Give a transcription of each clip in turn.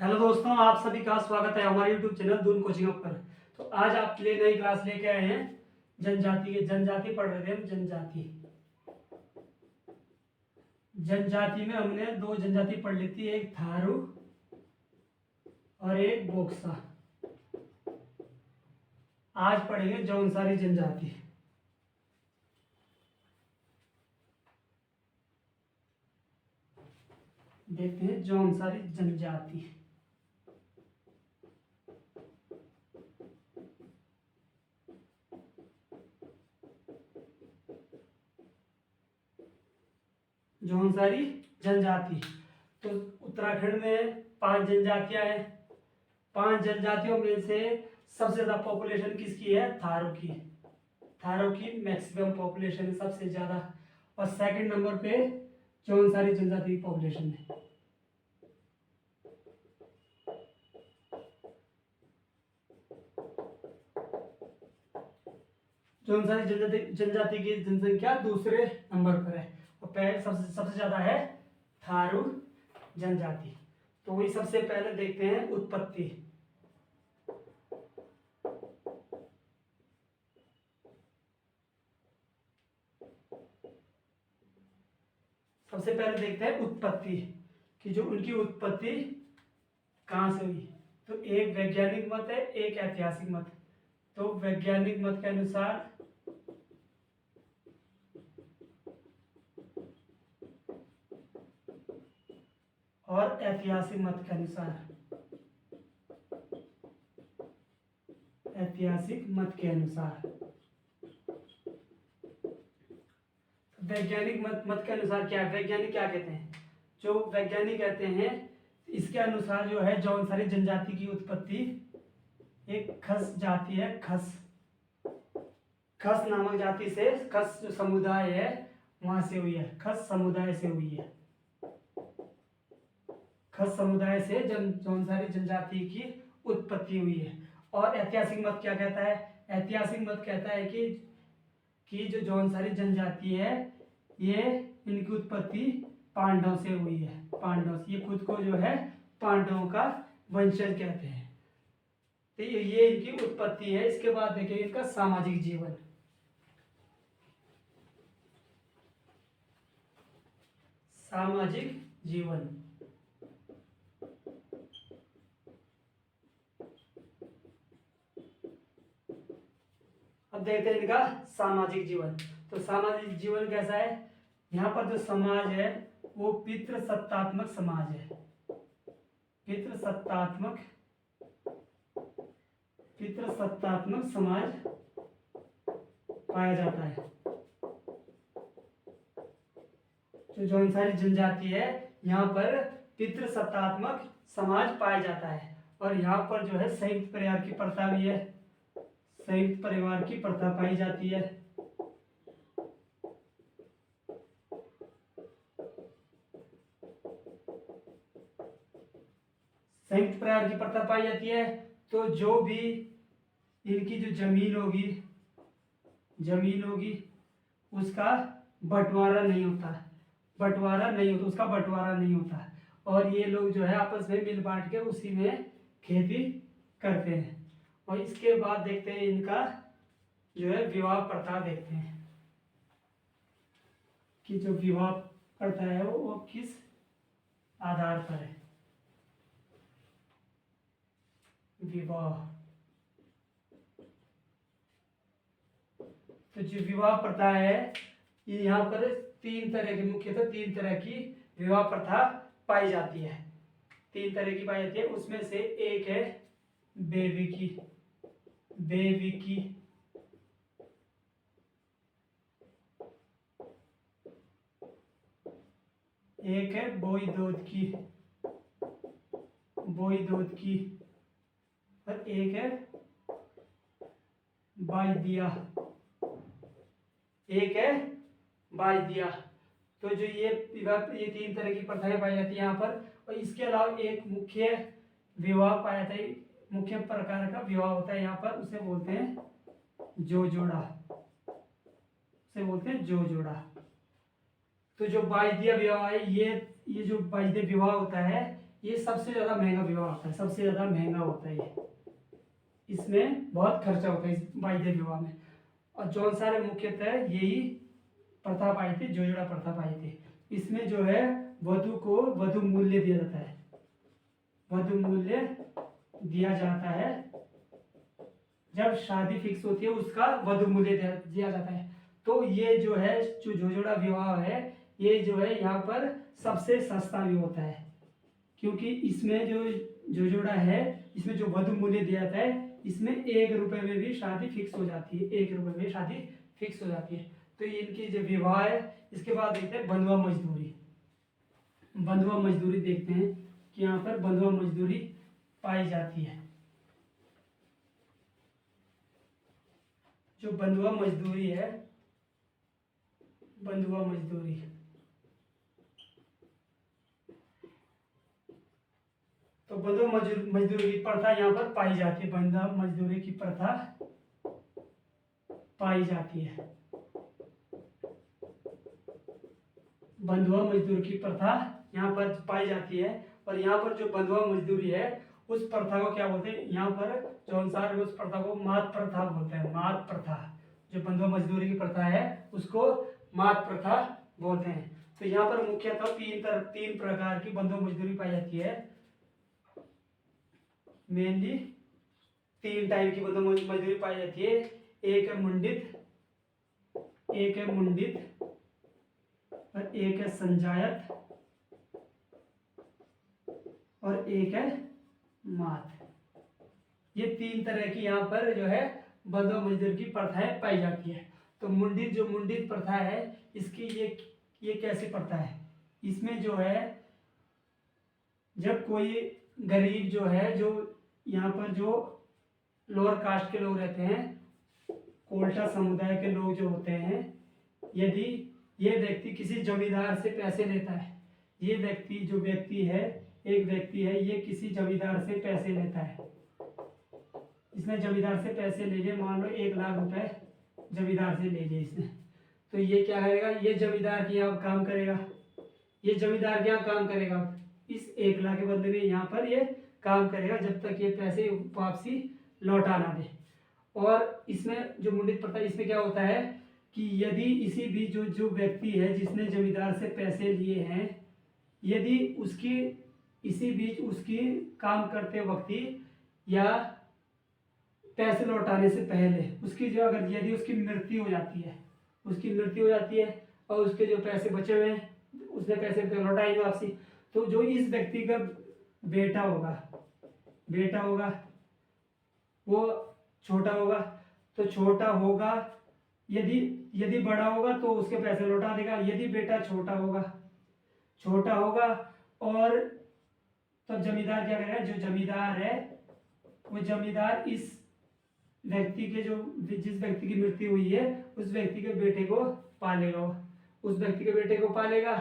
Hello दोस्तों, आप सभी का स्वागत है हमारे YouTube चैनल दून कोचिंग पर। तो आज आपके लिए नई क्लास लेके आए हैं जनजाति के। जनजाति पढ़ रहे थे हम। जनजाति में हमने दो जनजाति पढ़ ली थी, एक थारू और एक बोक्सा। आज पढ़ेंगे जौनसारी जनजाति। देखते हैं जौनसारी जनजाति। जौनसारी जनजाति। तो उत्तराखंड में 5 जनजातियां हैं। 5 जनजातियों में से सबसे ज्यादा पॉपुलेशन किसकी है? थारू की। थारू की मैक्सिमम पॉपुलेशन है, सबसे ज्यादा। और सेकंड नंबर पे जौनसारी जनजाति की पॉपुलेशन है। जौनसारी जनजाति की जनसंख्या दूसरे नंबर पर है और पहले सबसे ज्यादा है थारू जनजाति। तो वही सबसे पहले देखते हैं उत्पत्ति। सबसे पहले देखते हैं उत्पत्ति कि जो उनकी उत्पत्ति कहां से हुई। तो एक वैज्ञानिक मत है, एक ऐतिहासिक मत। तो वैज्ञानिक मत के अनुसार और ऐतिहासिक मत के अनुसार, वैज्ञानिक मत के अनुसार क्या है? वैज्ञानिक क्या कहते हैं? जो वैज्ञानिक कहते हैं इसके अनुसार जो है जौनसारी जनजाति की उत्पत्ति एक खस जाति है। खस नामक जाति से, खस जो समुदाय है वहां से हुई है। खस समुदाय से हुई है। खस समुदाय से जौनसारी जनजाति की उत्पत्ति हुई है। और ऐतिहासिक मत क्या कहता है? ऐतिहासिक मत कहता है कि जो जौनसारी जनजाति है ये इनकी उत्पत्ति पांडव से हुई है। पांडव से, ये खुद को जो है पांडवों का वंशज कहते हैं। तो ये इनकी उत्पत्ति है। इसके बाद देखिए इनका सामाजिक जीवन। सामाजिक जीवन। अब देखते हैं इनका सामाजिक जीवन। तो सामाजिक जीवन कैसा है? यहाँ पर जो समाज है वो पितृसत्तात्मक समाज है। पितृसत्तात्मक समाज पाया जाता है। जो जौनसारी जनजाति है यहाँ पर पितृसत्तात्मक समाज पाया जाता है। और यहाँ पर जो है संयुक्त परिवार की प्रथा भी है। संयुक्त परिवार की प्रथा पाई जाती है। संयुक्त परिवार की प्रथा पाई जाती है। तो जो भी इनकी जो जमीन होगी उसका बंटवारा नहीं होता। उसका बंटवारा नहीं होता। और ये लोग जो है आपस में मिल बांट के उसी में खेती करते हैं। और इसके बाद देखते हैं इनका जो है विवाह प्रथा। देखते हैं कि जो विवाह प्रथा है वो किस आधार पर है। विवाह, तो जो विवाह प्रथा है ये यहाँ पर मुख्यतः तीन तरह की विवाह प्रथा पाई जाती है। 3 तरह की पाई जाती है। उसमें से एक है बेविकी। एक है बोई दूध की और एक है बाइदिया। तो जो ये 3 तरह की प्रथाएं पाई जाती है यहाँ पर। और इसके अलावा एक मुख्य विवाह पाया जाता है, मुख्य प्रकार का विवाह होता है यहाँ पर, उसे बोलते हैं जो जोड़ा। तो जो बाइदिया विवाह है ये जो बाइदिया विवाह होता है ये सबसे ज़्यादा महंगा विवाह होता है, सबसे ज़्यादा महंगा होता है ये, इसमें बहुत खर्चा होता है इस वायदे विवाह में। और जौन सारे मुख्यतः यही प्रथा पाई थी, जोजड़ा प्रथा पाई थी। इसमें जो है वधु को वधु मूल्य दिया जाता है, वधु मूल्य दिया जाता है, जब शादी फिक्स होती है उसका वधु मूल्य दिया जाता है। तो ये जो है जो जोजड़ा विवाह है, ये जो है यहाँ पर सबसे सस्ता भी होता है, क्योंकि इसमें जो जोजड़ा है, इसमें जो वधु मूल्य दिया जाता है, इसमें 1 रुपए में भी शादी फिक्स हो जाती है, 1 रुपए में शादी फिक्स हो जाती है। तो इनकी जो विवाह है, इसके बाद देखते हैं बंधुआ मजदूरी। बंधुआ मजदूरी देखते हैं कि यहाँ पर बंधुआ मजदूरी पाई जाती है। जो बंधुआ मजदूरी है, बंधुआ मजदूरी, तो बंधुआ मजदूरी की प्रथा यहाँ पर पाई जाती है, बंधुआ मजदूरी की प्रथा पाई जाती है। बंधुआ मजदूर की प्रथा यहाँ पर पाई जाती है। और यहाँ पर जो बंधुआ मजदूरी है, उस प्रथा को क्या बोलते हैं, यहाँ पर जो अनुसार उस प्रथा को मात प्रथा बोलते हैं, मात प्रथा। जो बंधुआ मजदूरी की प्रथा है उसको मात प्रथा बोलते हैं। तो यहाँ पर मुख्यतः तीन प्रकार की बंधुआ मजदूरी पाई जाती है, मेनली 3 टाइप की बंधुआ मजदूरी पाई जाती है। एक है मुंडित, एक है मुंडित और एक है संजायत और एक है मात। ये 3 तरह की यहाँ पर जो है बंधुआ मजदूरी की प्रथाएं पाई जाती है। तो मुंडित, जो मुंडित प्रथा है, इसकी ये कैसी प्रथा है, इसमें जो है जब कोई गरीब जो है, जो यहाँ पर जो लोअर कास्ट के लोग रहते हैं, कोल्टा समुदाय के लोग जो होते हैं, यदि ये व्यक्ति किसी जमींदार से पैसे लेता है, ये व्यक्ति जो व्यक्ति है, एक व्यक्ति है, ये किसी जमींदार से पैसे लेता है, इसने जमींदार से पैसे ले लिए, मान लो 1 लाख रुपए जमींदार से ले लिए इसने। तो ये क्या करेगा, ये जमींदार के यहाँ काम करेगा, ये जमींदार के यहाँ काम करेगा, इस 1 लाख के बदले में यहाँ पर ये काम करेगा जब तक ये पैसे वापसी लौटा ना दे। और इसमें जो मुंडित प्रथा, इसमें क्या होता है कि यदि इसी बीच जो व्यक्ति है जिसने जमींदार से पैसे लिए हैं, यदि उसकी इसी बीच उसकी काम करते वक्त या पैसे लौटाने से पहले उसकी जो अगर यदि उसकी मृत्यु हो जाती है, उसकी मृत्यु हो जाती है और उसके जो पैसे बचे हुए हैं, उसने पैसे लौटाए वापसी, तो जो इस व्यक्ति का बेटा होगा वो छोटा होगा, तो छोटा होगा, यदि बड़ा होगा तो उसके पैसे लौटा देगा, यदि बेटा छोटा होगा और तब जमींदार क्या करेगा, जो जमींदार है वो जमींदार इस व्यक्ति के जिस व्यक्ति की मृत्यु हुई है, उस व्यक्ति के बेटे को पालेगा, उस व्यक्ति के बेटे को पालेगा।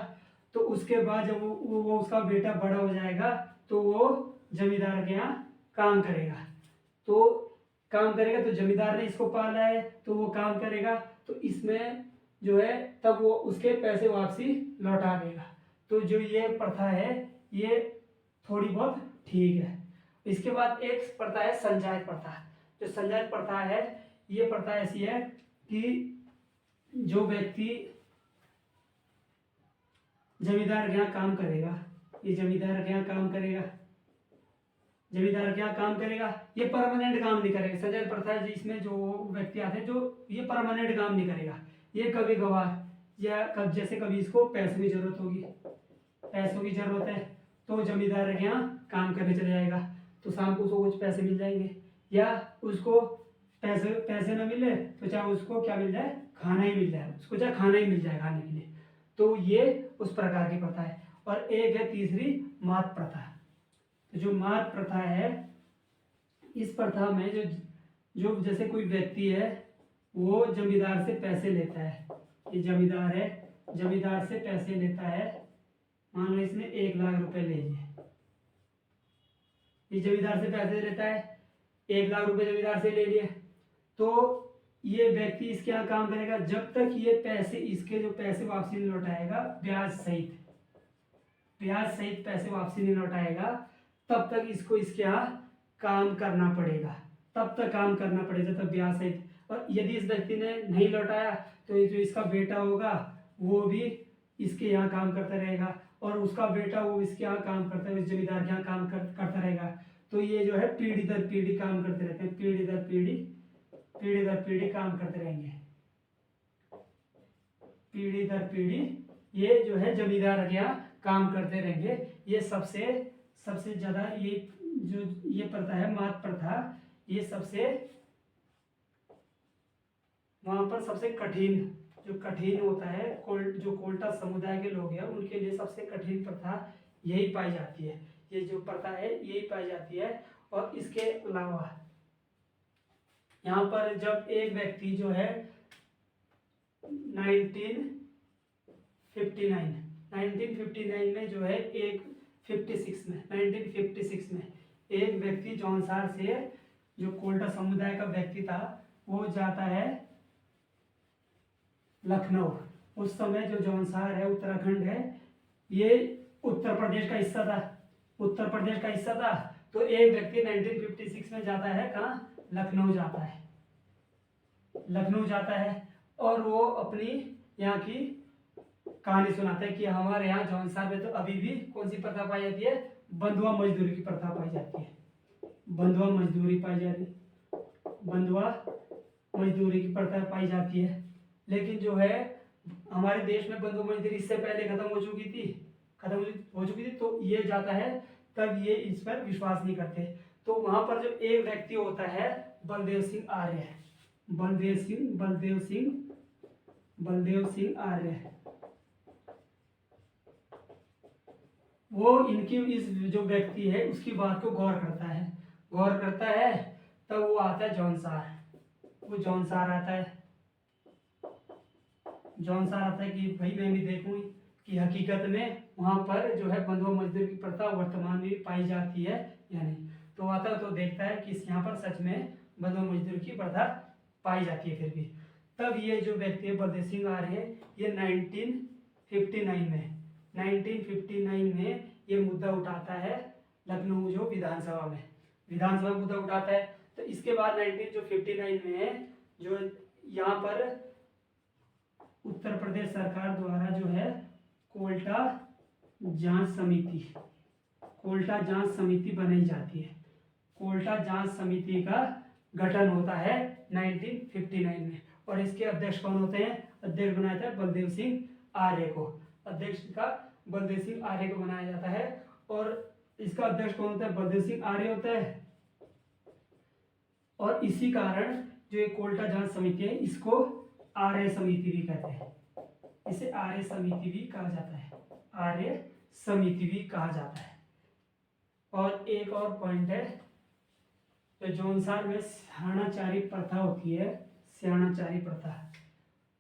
तो उसके बाद जब वो उसका बेटा बड़ा हो जाएगा तो वो जमींदार के यहाँ काम करेगा, तो जमींदार ने इसको पाला है तो वो काम करेगा, तो इसमें जो है तब वो उसके पैसे वापसी लौटा देगा। तो जो ये प्रथा है ये थोड़ी बहुत ठीक है। इसके बाद एक प्रथा है संजायत प्रथा। जो संजायत प्रथा है, ये प्रथा ऐसी है कि जो व्यक्ति जमींदार के यहाँ काम करेगा, ये जमींदार के यहाँ काम करेगा, ये परमानेंट काम नहीं करेगा। संजायत प्रथा है जिसमें जो व्यक्ति आते हैं जो ये परमानेंट काम नहीं करेगा, ये कभी कभार या जैसे कभी इसको पैसों की जरूरत होगी, पैसों की जरूरत है तो जमींदार के यहाँ काम करने चले जाएगा, तो शाम को उसको कुछ पैसे मिल जाएंगे, या उसको पैसे ना मिले तो चाहे उसको क्या मिल जाए, खाना ही मिल जाए, उसको चाहे खाना ही मिल जाए खाने के लिए। तो ये उस प्रकार की प्रथा है। और एक है तीसरी मात प्रथा। तो जो मात प्रथा है, इस प्रथा में जो जैसे कोई व्यक्ति है वो जमींदार से पैसे लेता है, ये जमींदार है, जमींदार से पैसे लेता है, मान लो इसने 1 लाख रुपए ले लिए, ये जमींदार से पैसे लेता है, 1 लाख रुपए जमींदार से ले लिए, तो ये व्यक्ति इसके यहाँ काम करेगा जब तक ये पैसे, इसके जो पैसे वापसी नहीं लौटाएगा ब्याज ब्याज सहित पैसे वापसी नहीं लौटाएगा तब तक इसको इसके यहाँ काम करना पड़ेगा, तब तक काम करना पड़ेगा तब ब्याज सहित। और यदि इस व्यक्ति ने नहीं लौटाया तो ये जो इसका बेटा होगा वो भी इसके यहाँ काम करता रहेगा, और उसका बेटा वो इसके यहाँ काम करता है, इस जमींदार के यहाँ काम करता रहेगा। तो ये जो है पीढ़ी दर पीढ़ी काम करते रहते हैं, पीढ़ी दर पीढ़ी काम करते रहेंगे, पीढ़ी दर पीढ़ी ये जो है जमींदार के यहाँ काम करते रहेंगे। ये सबसे ज्यादा ये प्रथा है मात प्रथा, ये सबसे वहां पर सबसे कठिन होता है। जो कोल्टा समुदाय के लोग हैं उनके लिए सबसे कठिन प्रथा यही पाई जाती है, ये जो प्रथा है यही पाई जाती है। और इसके अलावा यहाँ पर जब एक व्यक्ति जो है 1959 में जो है 1956 में एक व्यक्ति जौनसार से, जो कोल्टा समुदाय का व्यक्ति था, वो जाता है लखनऊ। उस समय जो जौनसार है उत्तराखंड है, ये उत्तर प्रदेश का हिस्सा था। तो एक व्यक्ति 1956 में जाता है कहाँ, लखनऊ जाता है और वो अपनी यहाँ की कहानी सुनाता है कि हमारे यहाँ जौनसार में तो अभी भी कौन सी प्रथा पाई जाती है, बंधुआ मजदूरी की प्रथा पाई जाती है, बंधुआ मजदूरी की प्रथा पाई जाती है। लेकिन जो है हमारे देश में बंधुआ मजदूरी इससे पहले खत्म हो चुकी थी, तो ये जाता है तब ये इस पर विश्वास नहीं करते। तो वहां पर जो एक व्यक्ति होता है बलदेव सिंह आर्य, वो इनकी इस जो व्यक्ति है उसकी बात को गौर करता है तब वो आता है जौनसार आता है कि भाई मैं भी देखूं कि हकीकत में वहां पर जो है बंधुआ मजदूर की प्रथा वर्तमान में पाई जाती है या नहीं। तो आता है तो देखता है कि यहाँ पर सच में बंधुआ मजदूर की प्रथा पाई जाती है फिर भी। तब ये जो व्यक्ति है बलदेव सिंह आर्य, ये 1959 में ये मुद्दा उठाता है लखनऊ जो विधानसभा में मुद्दा उठाता है। तो इसके बाद 1959 में जो यहाँ पर उत्तर प्रदेश सरकार द्वारा जो है कोल्टा जांच समिति बनाई जाती है। कोल्टा जांच समिति का गठन होता है 1959 में, और इसके अध्यक्ष कौन होते हैं, अध्यक्ष बनाया था बलदेव सिंह आर्य को, बनाया जाता है। और इसका अध्यक्ष कौन होता है, बलदेव सिंह आर्य होता है। और इसी कारण जो ये कोल्टा जांच समिति है इसको आर्य समिति भी कहते हैं, इसे आर्य समिति भी कहा जाता है। और एक और पॉइंट है, तो जौनसार में स्याणाचारी प्रथा होती है, स्याणाचारी प्रथा,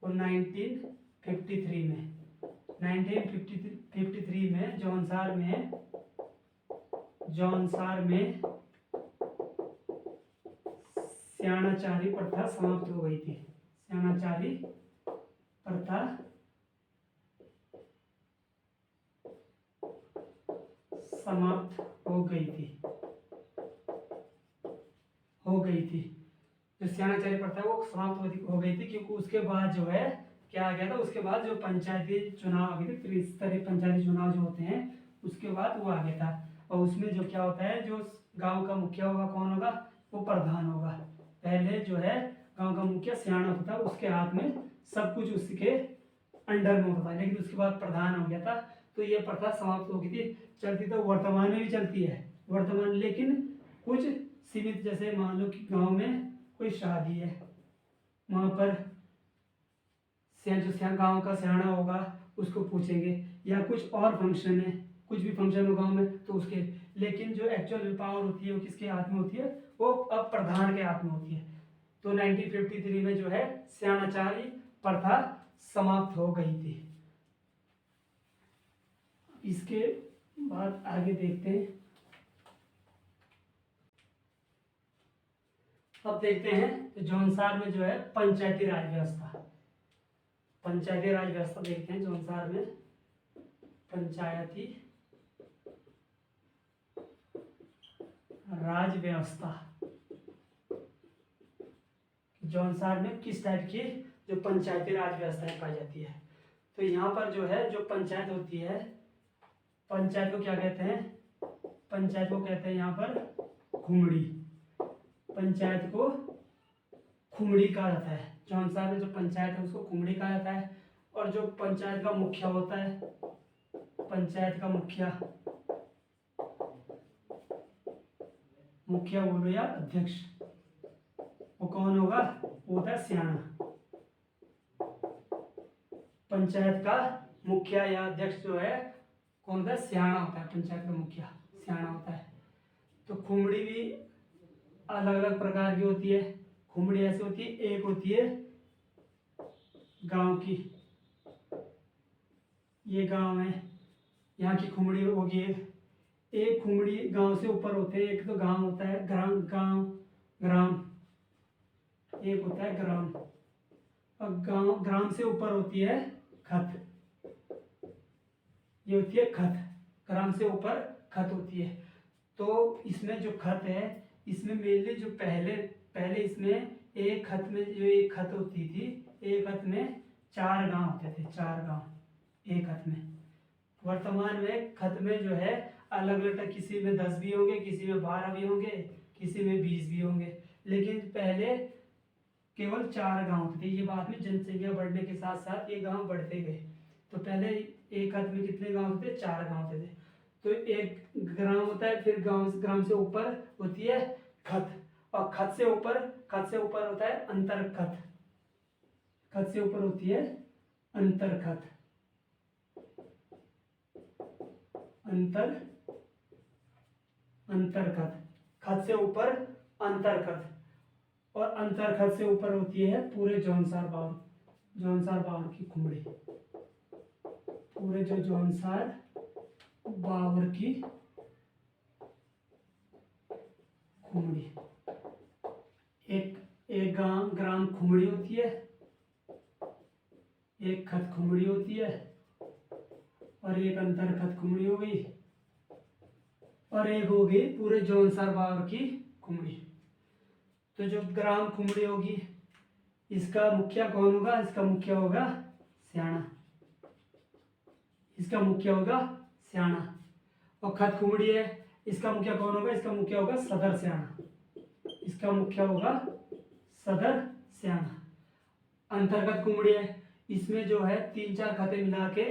वो 1953 में जौनसार में स्याणाचारी प्रथा समाप्त हो गई थी। स्याणाचारी प्रथा समाप्त हो गई थी। जो स्याणाचारी प्रथा वो समाप्त हो गई थी क्योंकि उसके बाद जो है क्या आ गया था, उसके बाद जो पंचायती चुनाव आ गए थे, त्रिस्तरीय पंचायती चुनाव जो होते हैं उसके बाद वो आ गया था। और उसमें जो क्या होता है, जो गांव का मुखिया होगा कौन होगा, वो प्रधान होगा। पहले जो है गांव का मुखिया सियाना होता था, उसके हाथ में सब कुछ उसके अंडर में होता था, लेकिन उसके बाद प्रधान हो गया था। तो ये प्रथा समाप्त हो गई थी। चलती तो वर्तमान में भी चलती है, लेकिन कुछ सीमित, जैसे मान लो कि गांव में कोई शादी है, वहां पर जो गांव का सियाना होगा उसको पूछेंगे, या कुछ और फंक्शन है, कुछ भी फंक्शन हो गांव में तो उसके, लेकिन जो एक्चुअल पावर होती है वो किसके हाथ में होती है, वो अब प्रधान के हाथ में होती है। तो 1953 में जो है स्याणाचारी प्रथा समाप्त हो गई थी। इसके बाद आगे देखते हैं। अब देखते हैं तो जौनसार में जो है पंचायती राज व्यवस्था देखते हैं। जौनसार में पंचायती राज व्यवस्था, जौनसार में किस टाइप की जो पंचायती राज व्यवस्थाएं पाई जाती है। तो यहाँ पर जो है जो पंचायत होती है, पंचायत को क्या कहते हैं, पंचायत को कहते हैं यहाँ पर खुमड़ी, पंचायत को खुमड़ी कहा जाता है। जौनसार में जो पंचायत है उसको खुमड़ी कहा जाता है। और जो पंचायत का मुखिया होता है, पंचायत का मुखिया, मुखिया बोलो या अध्यक्ष, वो कौन होगा, वो होता है स्याणा। पंचायत का मुखिया या अध्यक्ष जो है कौन होता है, स्याणा होता है। पंचायत का मुखिया स्याणा होता है। तो खुमड़ी भी अलग अलग प्रकार की होती है। खुमड़ी ऐसी होती है, एक होती है गांव की, ये गांव है, यहाँ की खुमड़ी होगी एक खुमड़ी गांव से ऊपर होते हैं। एक तो गांव होता है ग्राम, गांव ग्राम, एक होता है ग्राम, और गांव ग्राम से ऊपर होती है खत, ये होती है खत, ग्राम से ऊपर खत होती है। तो इसमें जो खत है, इसमें मेनली जो पहले इसमें एक खत में जो एक खत होती थी, एक खत में 4 गांव होते थे, 4 गांव एक खत में। वर्तमान में खत में जो है अलग अलग, किसी में 10 भी होंगे, किसी में 12 भी होंगे, किसी में 20 भी होंगे, लेकिन पहले केवल 4 गांव होते थे। ये बाद में जनसंख्या बढ़ने के साथ साथ ये गांव बढ़ते गए। तो पहले एक खत में कितने गांव होते थे, 4 गांव होते थे। तो एक ग्राम होता है, फिर ग्राम से ऊपर होती है खत, और खत से ऊपर होता है अंतर खत, खत से ऊपर होती है अंतर खत, अंतर खत, खत से ऊपर अंतर खत, और अंतर खत से ऊपर होती है पूरे जौनसार बावर की खुमड़ी, पूरे जो जौनसार बावर की खुमड़ी। एक ग्राम खुमड़ी होती है, एक खत खुमड़ी होती है, और एक अंतर खत खुमड़ी हो गई, और एक हो गई पूरे जौनसार बावर की खुमड़ी। तो जो ग्राम खुमड़ी होगी, इसका मुखिया कौन होगा, इसका मुखिया होगा स्याणा, इसका मुखिया होगा स्याणा। और खत खुमड़ी है, इसका मुखिया कौन होगा, इसका मुखिया होगा सदर स्याणा, इसका मुखिया होगा सदर स्याणा। अंतर्गत खुमड़ी है, इसमें जो है 3-4 खतें मिला के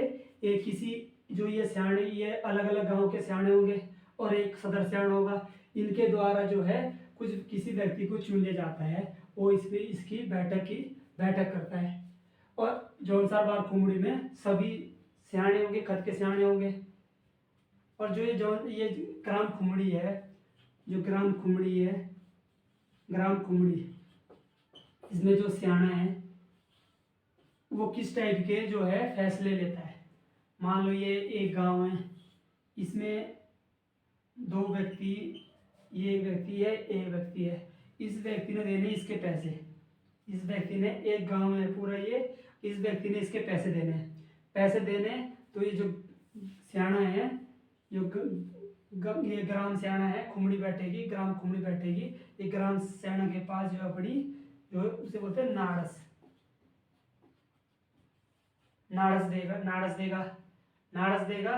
एक किसी जो ये स्याणे, ये अलग अलग गांव के स्याणे होंगे और एक सदर स्याणा होगा। इनके द्वारा जो है कुछ किसी व्यक्ति को चुन लिया जाता है, वो इसमें इसकी बैठक करता है। और जौनसार बावर खुमड़ी में सभी स्याणे होंगे, खत के स्याणे होंगे। और जो ये ग्राम खुमड़ी है, जो ग्राम खुमड़ी, इसमें जो स्याणा है वो किस टाइप के जो है फैसले लेता है। मान लो ये एक गांव है, इसमें 2 व्यक्ति, ये एक व्यक्ति है, एक व्यक्ति है, इस व्यक्ति ने देने इसके पैसे, इस व्यक्ति ने, एक गांव है पूरा ये, इस व्यक्ति ने इसके पैसे देने, तो ये जो स्याणा है, ये ग्राम स्याणा है, खुमड़ी बैठेगी, ग्राम खुमड़ी बैठेगी, ये ग्राम स्याणा के पास जो अपनी जो उसे बोलते हैं नाड़स देगा,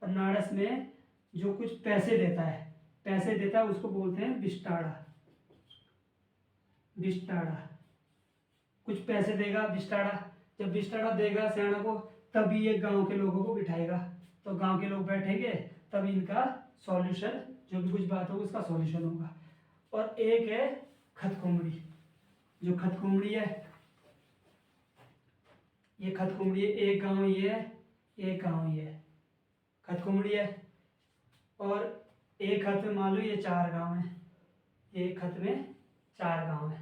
और नाड़स में जो कुछ पैसे देता है उसको बोलते हैं बिस्टाड़ा। कुछ पैसे देगा बिस्टाड़ा, जब बिस्टाड़ा देगा स्याणा को, तभी ये गांव के लोगों को बिठाएगा। तो गांव के लोग बैठेंगे, तब इनका सॉल्यूशन, जो भी कुछ बात होगी उसका सॉल्यूशन होगा। और एक है खत खुमड़ी, जो खत खुमड़ी है, ये खत खुमड़ी है, एक गांव ये है, एक गांव ये है, खत खुमड़ी है। और एक खत में मान लो ये 4 गांव है, एक खत में 4 गांव है।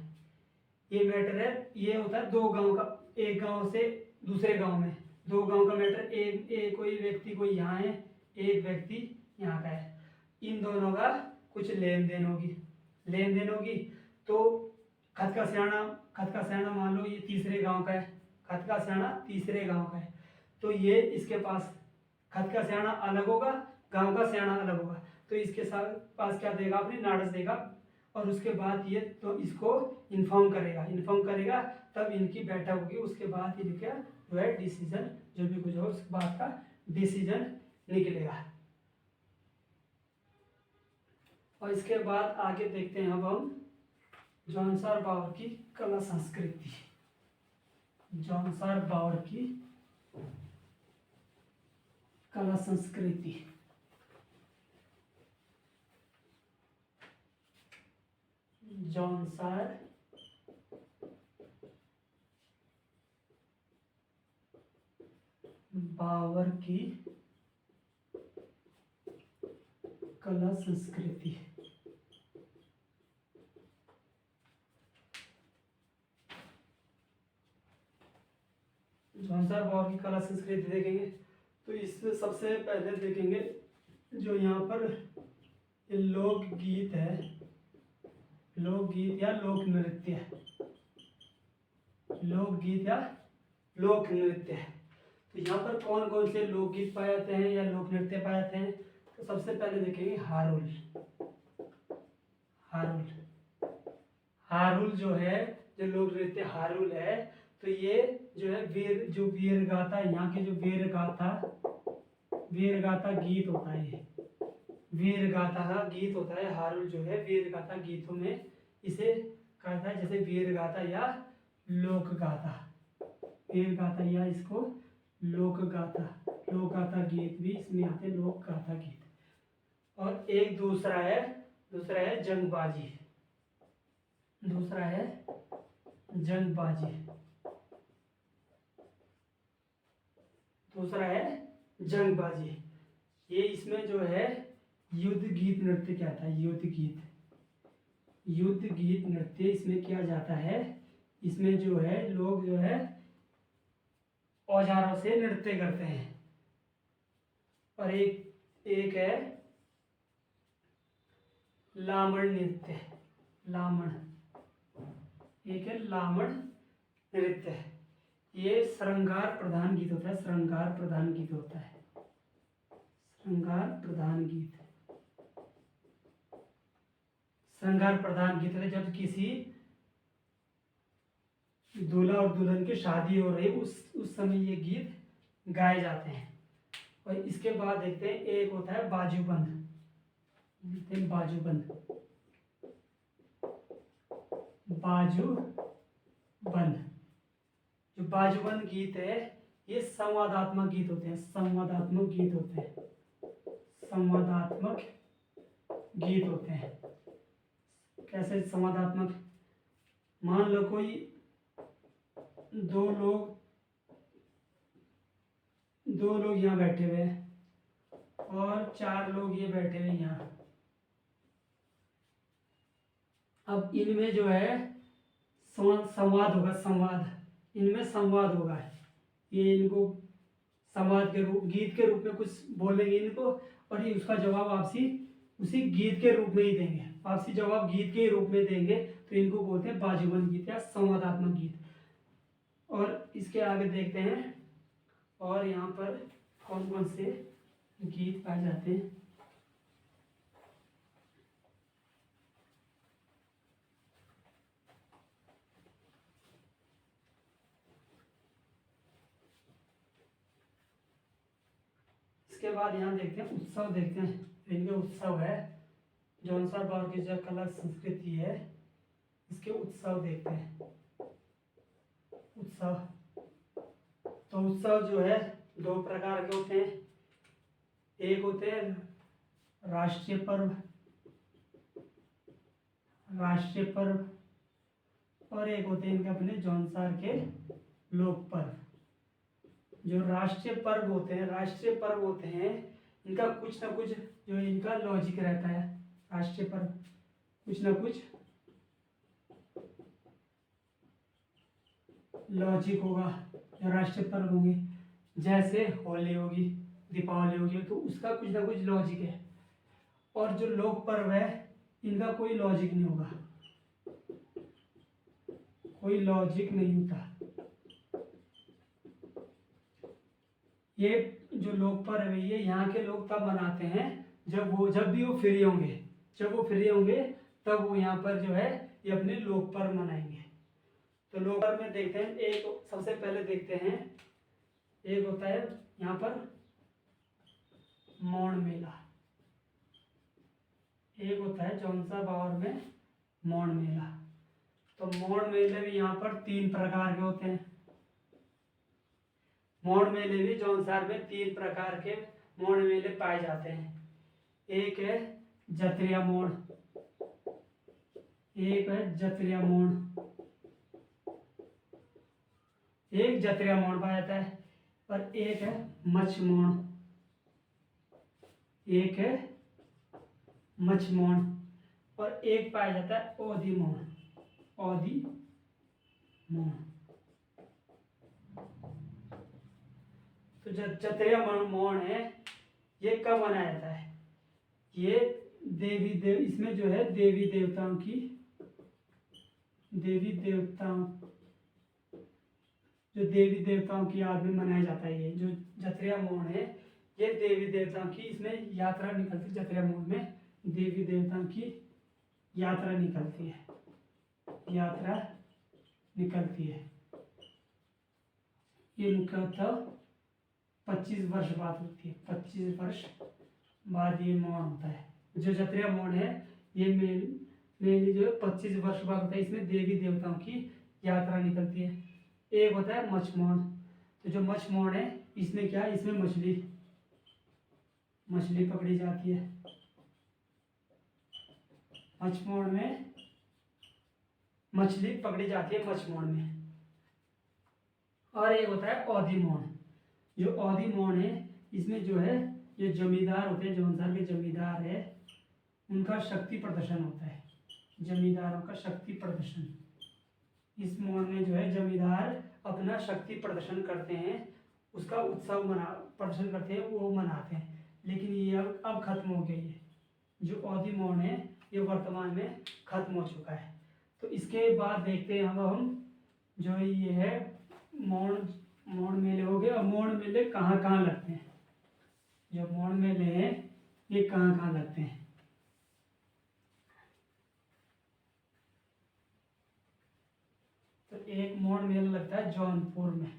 ये मैटर है, ये होता है 2 गांव का, एक गांव से दूसरे गांव में 2 गांव का मैटर। एक कोई व्यक्ति कोई यहाँ है, एक व्यक्ति यहाँ का है, इन दोनों का कुछ लेन देन होगी। तो खत का स्याणा मान लो ये तीसरे गांव का है, खत का स्याणा तीसरे गांव का है, तो ये इसके पास खत का स्याणा अलग होगा, गांव का स्याणा अलग होगा। तो इसके साथ पास क्या देगा, अपनी नाड़स देगा, और उसके बाद ये तो इसको इन्फॉर्म करेगा, तब इनकी बैठक होगी, उसके बाद इनका जो है डिसीजन जो भी कुछ हो उसके बाद का डिसीजन निकलेगा। और इसके बाद आगे देखते हैं अब हम जॉनसन बावर की कला संस्कृति। जॉनसन बावर की कला संस्कृति। जॉनसन बावर की कला संस्कृति। जॉनसन बावर की कला संस्कृति देखेंगे तो इसमें सबसे पहले देखेंगे जो यहाँ पर लोकगीत है, लोकगीत या लोक नृत्य, लोकगीत या लोक नृत्य है। तो यहाँ पर कौन कौन से लोकगीत पाए जाते हैं या लोक नृत्य पाए जाते हैं, तो सबसे पहले देखेंगे हारुल। हारुल, हारुल जो है, जो लोक नृत्य हारुल है, तो ये जो है वीर गाथा, यहाँ के जो वीर गाथा गीत होता है, ये वीर गाथा का गीत होता है। हारुल जो है वीर गाथा गीतों में इसे कहा जाता है, जैसे वीर गाथा या लोक गाथा, वीर गाथा या इसको लोक गाथा, लोक गाथा गीत भी इसमें आते हैं, लोक गाथा गीत। और एक दूसरा है जंगबाजी, दूसरा है जंगबाजी, दूसरा है जंगबाजी। ये इसमें जो है युद्ध गीत नृत्य क्या था, युद्ध गीत नृत्य इसमें किया जाता है। इसमें जो है लोग जो है औजारों से नृत्य करते हैं। और एक है लामण नृत्य, लामण, एक है लामण नृत्य। ये श्रृंगार प्रधान गीत होता है, श्रृंगार प्रधान गीत होता है, श्रृंगार प्रधान गीत, श्रृंगार प्रधान गीत है। जब किसी दूल्हा और दुल्हन की शादी हो रही उस समय ये गीत गाए जाते हैं। और इसके बाद देखते हैं एक होता है बाजूबंद, बाजूबंद, बाजूबंद। जो बाजूबंद गीत है ये संवादात्मक गीत होते हैं, संवादात्मक गीत होते हैं, संवादात्मक गीत होते हैं। कैसे संवादात्मक, मान लो कोई दो लोग यहाँ बैठे हुए हैं और 4 लोग ये बैठे हुए यहाँ। अब इनमें जो है संवाद होगा, इनमें संवाद होगा। ये इनको संवाद के रूप, गीत के रूप में कुछ बोलेंगे इनको, और ये उसका जवाब आपसी उसी गीत के रूप में ही देंगे, आपसी जवाब गीत के रूप में देंगे। तो इनको बोलते हैं बाजूबंद गीत या संवादात्मक गीत। और इसके आगे देखते हैं और यहाँ पर कौन कौन से गीत पाए जाते हैं। इसके बाद यहाँ देखते हैं उत्सव, देखते हैं इनके उत्सव है। जॉनसन बावर की जो कला संस्कृति है इसके उत्सव देखते हैं। उत्सव, तो उत्सव जो है 2 प्रकार के होते हैं। एक होते हैं राष्ट्रीय पर्व, और एक होते हैं इनके अपने जॉनसन के लोक पर्व। जो राष्ट्रीय पर्व होते हैं इनका कुछ ना कुछ जो इनका लॉजिक रहता है। राष्ट्रीय पर्व कुछ ना कुछ लॉजिक होगा। जो राष्ट्रीय पर्व होंगे जैसे होली होगी, दीपावली होगी, तो उसका कुछ ना कुछ लॉजिक है। और जो लोक पर्व है इनका कोई लॉजिक नहीं होगा, कोई लॉजिक नहीं होता। ये जो लोक पर्व है ये यहाँ के लोग तब मनाते हैं जब भी वो फ्री होंगे, जब वो फ्री होंगे तब वो यहाँ पर जो है ये अपने लोक पर्व मनाएंगे। तो लोक पर्व में देखते हैं, एक सबसे पहले देखते हैं, एक होता है यहाँ पर मौन मेला, एक होता है जौनसा बावर में मौन मेला। तो मौन मेले भी यहाँ पर 3 प्रकार के होते हैं। मौन मेले भी जौनसार में 3 प्रकार के मौन मेले पाए जाते हैं। एक है जत्रिया मोड़, एक है जत्रिया मोड़, एक जत्रिया मोड़ पाया जाता है, और एक है मछ मोड़, एक है मछ मोड़, और एक पाया जाता है ओधी मोड़, ओधी मोड़। तो जत्रिया मोड़ है, ये कब मनाया जाता है? ये इसमें जो है देवी देवताओं की याद में मनाया जाता है। ये जो जत्रिया मोड़ है ये देवी देवताओं की, इसमें यात्रा निकलती, जत्रिया मोड़ में देवी देवताओं की यात्रा निकलती है, ये मुख्यतः 25 वर्ष बाद होती है, 25 वर्ष बाद ये मोड़ होता है। जो जत्रिया मोड़ है ये मेनली जो है 25 वर्ष बाद होता है। इसमें देवी देवताओं की यात्रा निकलती है। एक होता है मछ मोड़। तो जो मछ मोड़ है इसमें क्या है, इसमें मछली पकड़ी जाती है। मछ मोड़ में मछली पकड़ी जाती है मछ मोड़ में। और एक होता है औधी मोड़। जो औधी मोड़ है इसमें जो है जो जमींदार होते हैं, जौनसार के जमींदार है, उनका शक्ति प्रदर्शन होता है, जमींदारों का शक्ति प्रदर्शन। इस मोड़ में जो है जमींदार अपना शक्ति प्रदर्शन करते हैं, उसका उत्सव प्रदर्शन करते हैं, वो मनाते हैं। लेकिन ये अब खत्म हो गई है। जो औधी मोड़ है ये वर्तमान में खत्म हो चुका है। तो इसके बाद देखते हैं हम जो ये है मोड़ मेले हो गए। और मोड़ मेले कहाँ कहाँ लगते हैं? जो मोड़ मेले हैं ये कहाँ कहाँ लगते हैं? तो एक मोड़ मेला लगता है जौनपुर में।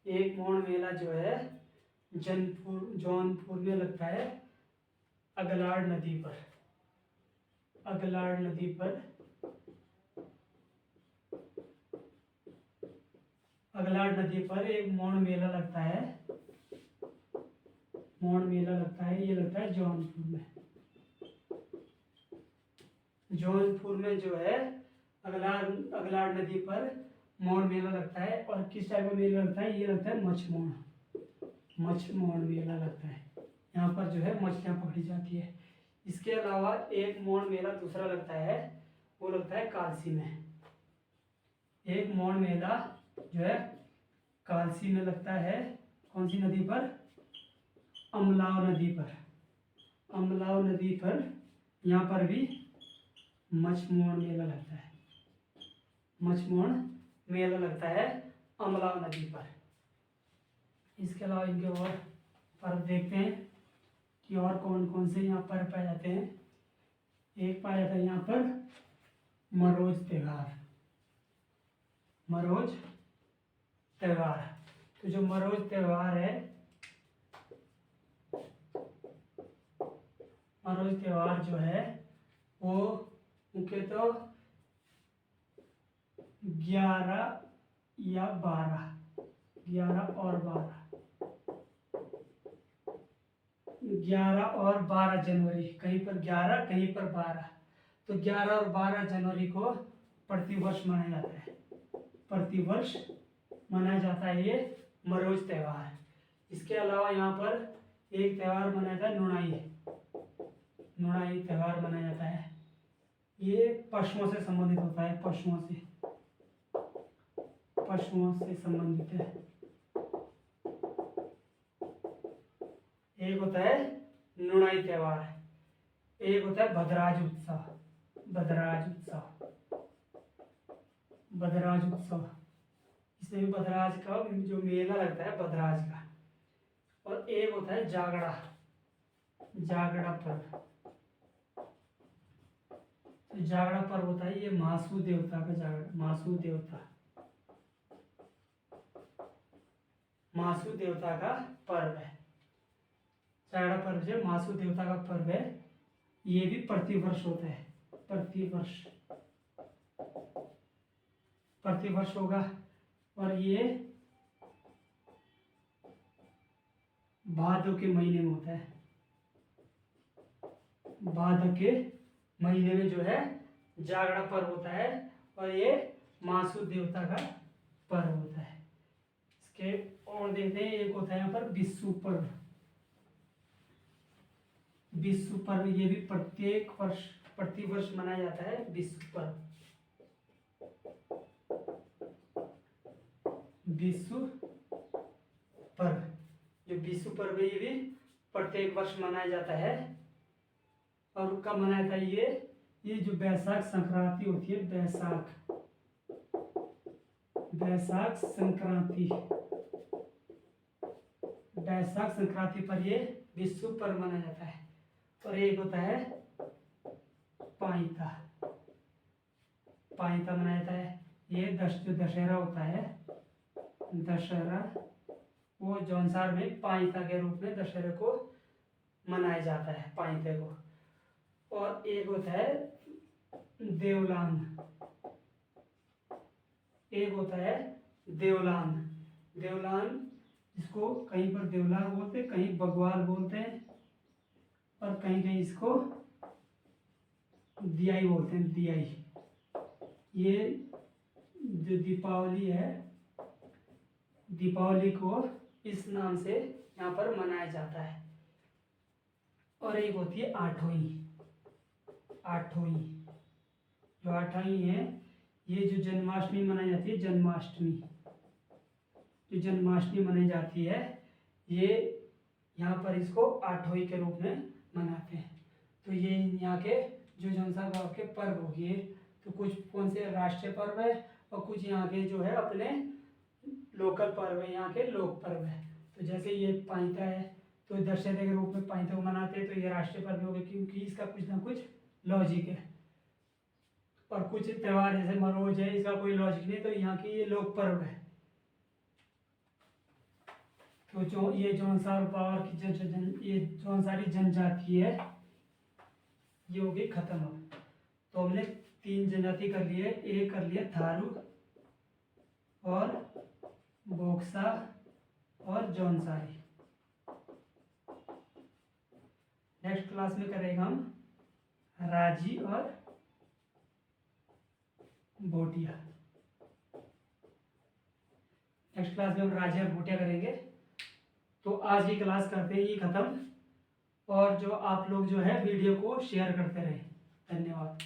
एक मोड़ मेला जो है जौनपुर में लगता है अगलाड़ नदी पर। अगलाड़ नदी पर एक मोड़ मेला लगता है। ये लगता है जौनपुर में। जौनपुर में जो है अगलाड़ नदी पर मोड़ मेला लगता है। और किस टाइप का मेला लगता है? ये लगता है मछ मोड़ मेला लगता है। यहाँ पर जो है मछलियाँ पकड़ी जाती है। इसके अलावा एक मोड़ मेला दूसरा लगता है, वो लगता है कालसी में। एक मोड़ मेला जो है कालसी में लगता है। कौन सी नदी पर? अमलाव नदी पर यहाँ पर भी मछ मोड़ मेला लगता है। अमलाव नदी पर। इसके अलावा इनके और पर्व देखते हैं कि और कौन कौन से यहाँ पर पाए जाते हैं। एक पाया जाता है यहाँ पर मरोज त्योहार। तो जो मरोज त्योहार है, मरोज त्योहार जो है वो मुख्यतः 11 या 12 जनवरी, कहीं पर 11 कहीं पर 12। तो 11 और 12 जनवरी को प्रतिवर्ष मनाया जाता है ये मरोज त्योहार। इसके अलावा यहाँ पर एक त्योहार मनाया जाता है नुणाई त्योहार मनाया जाता है। ये पशुओं से संबंधित होता है, पशुओं से संबंधित है। एक होता है नुणाई त्योहार, एक होता है भद्राज उत्सव। इसमें भी भद्राज का जो मेला लगता है भद्राज का। और एक होता है जागड़ा, जागड़ा पर्व। तो जागड़ा पर्व होता है ये महासू देवता का जागरण, महासू देवता, महासू देवता का पर्व है। जागड़ा पर्व जो महासू देवता का पर्व है, ये भी प्रतिवर्ष होता है, प्रतिवर्ष, प्रतिवर्ष होगा। और ये भादों के महीने में होता है, भादों के महीने में जो है जागड़ा पर्व होता है और ये महासू देवता का पर्व होता है। इसके और देखते हैं, एक होता है यहाँ पर बिस्सू पर्व। बिस्सू पर्व ये भी प्रत्येक वर्ष, प्रतिवर्ष मनाया जाता है बिस्सू पर्व। बिस्सू पर्व, जो बिस्सू पर्व है ये भी प्रत्येक वर्ष मनाया जाता है। और कब मनाया जाता है ये जो बैसाख संक्रांति होती है, बैसाख, बैसाख संक्रांति, बैसाख संक्रांति पर ये बिस्सू पर्व मनाया जाता है। और एक होता है पाइता, पाइता मनाया जाता है। ये जो दशहरा होता है, दशहरा, वो जौनसार में पाइता के रूप में दशहरे को मनाया जाता है, पाइते को। और एक होता है देवलान, एक होता है देवलान, देवलान इसको कहीं पर देवलान बोलते हैं, कहीं बग्वाल बोलते हैं, और कहीं कहीं इसको दियाई बोलते हैं, दियाई। ये जो दीपावली है, दीपावली को इस नाम से यहाँ पर मनाया जाता है। और एक होती है आठोई, आठोई, जो आठोई है ये जो जन्माष्टमी मनाई जाती है, जन्माष्टमी, जो जन्माष्टमी मनाई जाती है, ये यहाँ पर इसको आठोई के रूप में मनाते हैं। तो ये यहाँ के जो जनसा गाँव के पर्व हो गए, तो कुछ कौन से राष्ट्रीय पर्व है और कुछ यहाँ के जो है अपने लोकल पर्व है, यहाँ के लोक पर्व है। तो जैसे ये पाइता है, तो दशहरे के रूप में पाइता को मनाते हैं, तो ये राष्ट्रीय पर्व हो गए क्योंकि इसका कुछ ना कुछ लॉजिक है। और कुछ त्यौहार जैसे मरोज है, इसका कोई लॉजिक नहीं, तो यहाँ की ये लोक पर्व है। तो जो ये जौनसार पावर की ये जौनसारी जनजाति है, ये हो गई खत्म। अब तो हमने 3 जनजाति कर लिए, एक कर लिया थारू और बोक्सा और जौनसारी। नेक्स्ट क्लास में करेंगे हम राजी और भोटिया। नेक्स्ट क्लास में हम राजी और भोटिया करेंगे। तो आज की क्लास करते ही खत्म, और जो आप लोग जो है वीडियो को शेयर करते रहे। धन्यवाद।